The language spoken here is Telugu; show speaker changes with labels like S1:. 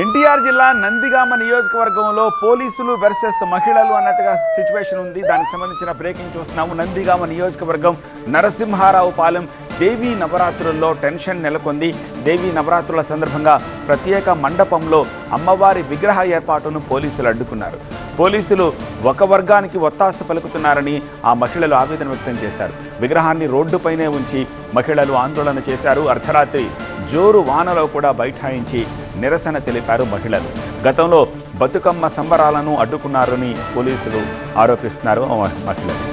S1: ఎన్టీఆర్ జిల్లా నందిగామ నియోజకవర్గంలో పోలీసులు వర్సెస్ మహిళలు అన్నట్టుగా సిచ్యువేషన్ ఉంది. దానికి సంబంధించిన బ్రేకింగ్ చూస్తున్నాము. నందిగామ నియోజకవర్గం నరసింహారావు పాలెం దేవీ నవరాత్రుల్లో టెన్షన్ నెలకొంది. దేవీ నవరాత్రుల సందర్భంగా ప్రత్యేక మండపంలో అమ్మవారి విగ్రహ ఏర్పాటును పోలీసులు అడ్డుకున్నారు. పోలీసులు ఒక వర్గానికి ఒత్తాస పలుకుతున్నారని ఆ మహిళలు ఆవేదన వ్యక్తం చేశారు. విగ్రహాన్ని రోడ్డుపైనే ఉంచి మహిళలు ఆందోళన చేశారు. అర్ధరాత్రి జోరు వానలో కూడా బైఠాయించి నిరసన తెలిపారు మహిళలు. గతంలో బతుకమ్మ సంబరాలను అడ్డుకున్నారని పోలీసులు ఆరోపిస్తున్నారు మహిళలు.